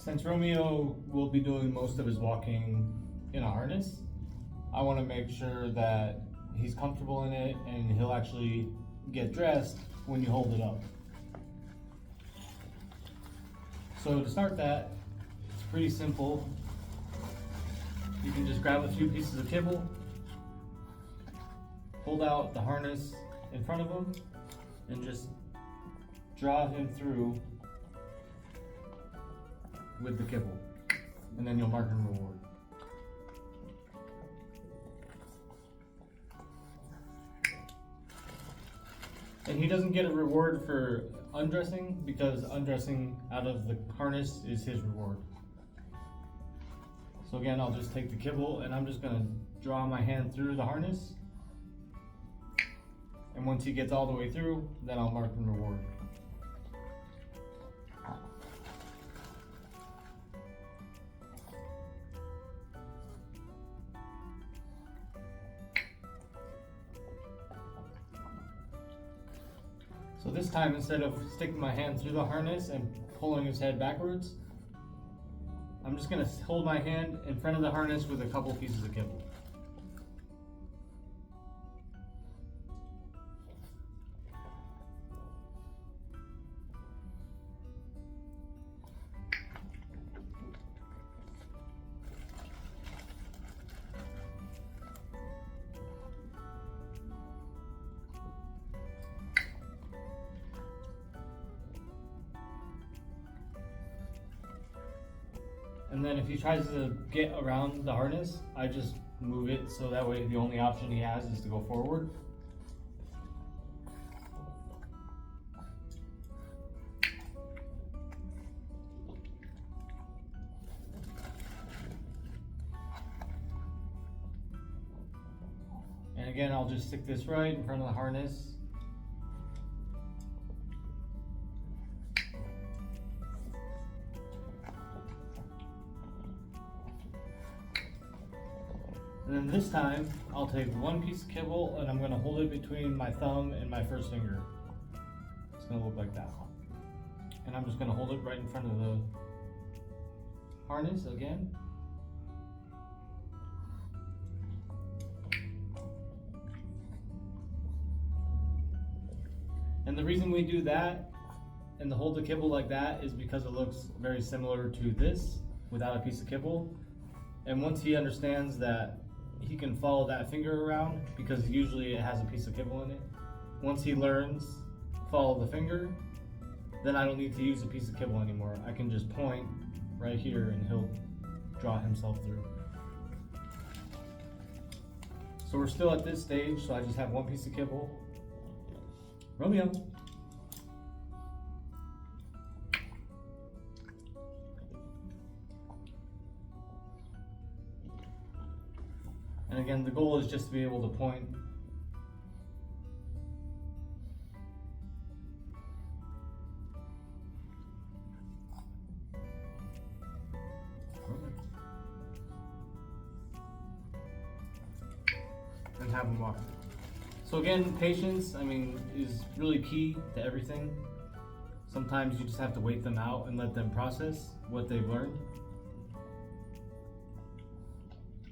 Since Romeo will be doing most of his walking in a harness, I want to make sure that he's comfortable in it and he'll actually get dressed when you hold it up. So to start that, it's pretty simple. You can just grab a few pieces of kibble, hold out the harness in front of him, and just draw him through with the kibble, and then you'll mark and reward. And he doesn't get a reward for undressing because undressing out of the harness is his reward. So again, I'll just take the kibble and I'm just gonna draw my hand through the harness. And once he gets all the way through, then I'll mark and reward. So this time, instead of sticking my hand through the harness and pulling his head backwards, I'm just gonna hold my hand in front of the harness with a couple pieces of kibble. And then if he tries to get around the harness, I just move it so that way the only option he has is to go forward. And again, I'll just stick this right in front of the harness. And then this time, I'll take one piece of kibble and I'm going to hold it between my thumb and my first finger. It's going to look like that. And I'm just going to hold it right in front of the harness again. And the reason we do that and to hold the kibble like that is because it looks very similar to this without a piece of kibble. And once he understands that he can follow that finger around, because usually it has a piece of kibble in it. Once he learns follow the finger, then I don't need to use a piece of kibble anymore. I can just point right here and he'll draw himself through. So we're still at this stage, so I just have one piece of kibble. Romeo. And again, the goal is just to be able to point. And have them walk. So again, patience, is really key to everything. Sometimes you just have to wait them out and let them process what they've learned.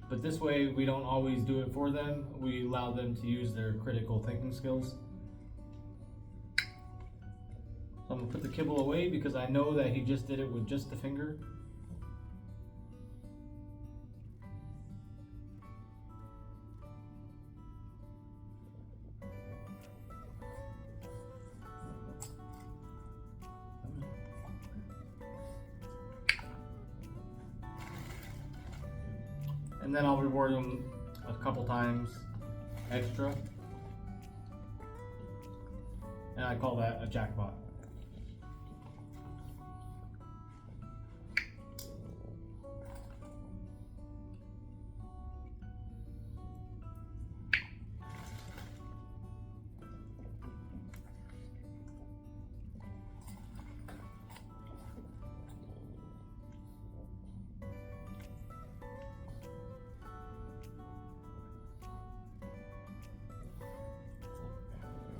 But this way, we don't always do it for them. We allow them to use their critical thinking skills. So I'm gonna put the kibble away because I know that he just did it with just the finger. And then I'll reward him a couple times extra. And I call that a jackpot.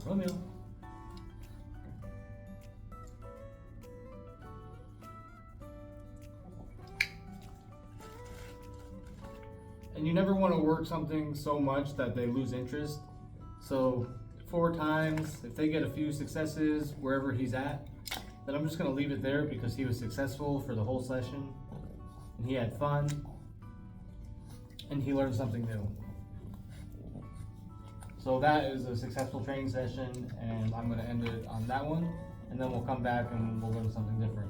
Romeo. And you never want to work something so much that they lose interest. So 4 times, if they get a few successes wherever he's at, then I'm just going to leave it there because he was successful for the whole session and he had fun and he learned something new. So that is a successful training session, and I'm going to end it on that one, and then we'll come back and we'll learn something different.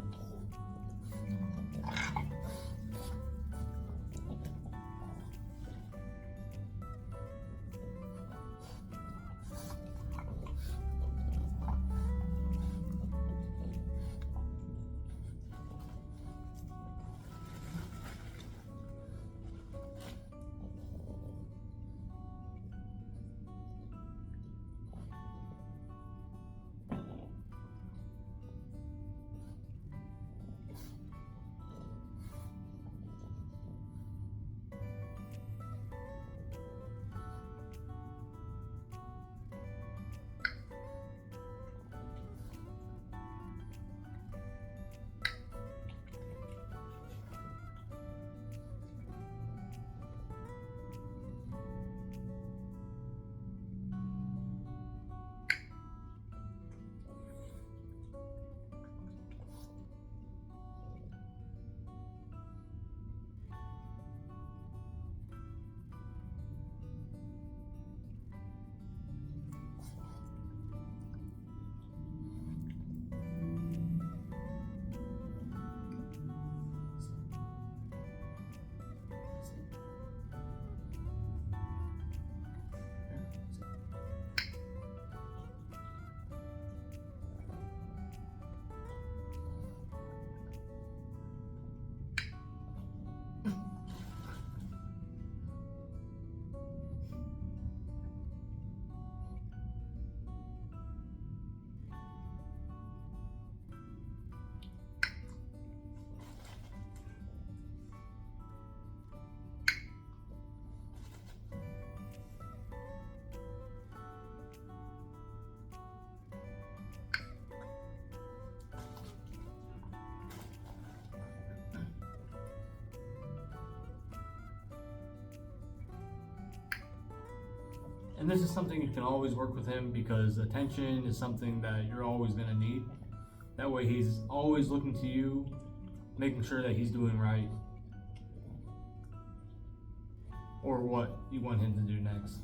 And this is something you can always work with him because attention is something that you're always going to need. That way he's always looking to you, making sure that he's doing right or what you want him to do next.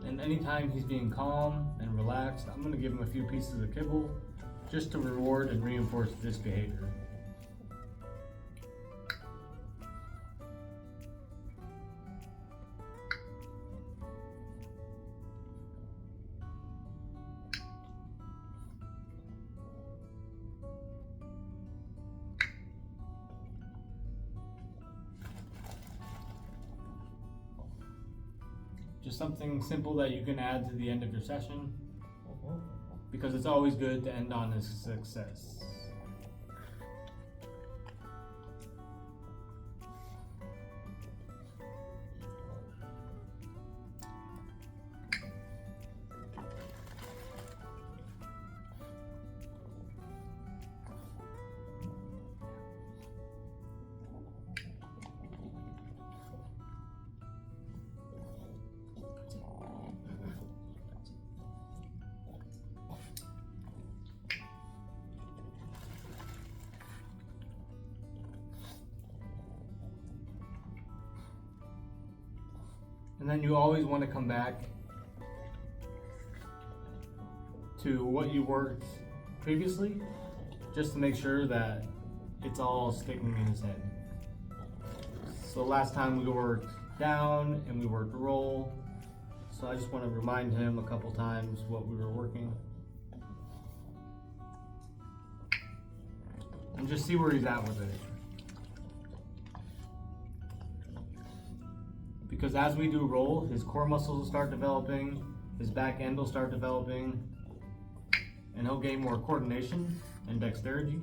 And anytime he's being calm and relaxed, I'm going to give him a few pieces of kibble just to reward and reinforce this behavior. Just something simple that you can add to the end of your session, because it's always good to end on a success. And then you always want to come back to what you worked previously, just to make sure that it's all sticking in his head. So last time we worked down and we worked roll. So I just want to remind him a couple times what we were working. And just see where he's at with it. Because as we do roll, his core muscles will start developing, his back end will start developing, and he'll gain more coordination and dexterity.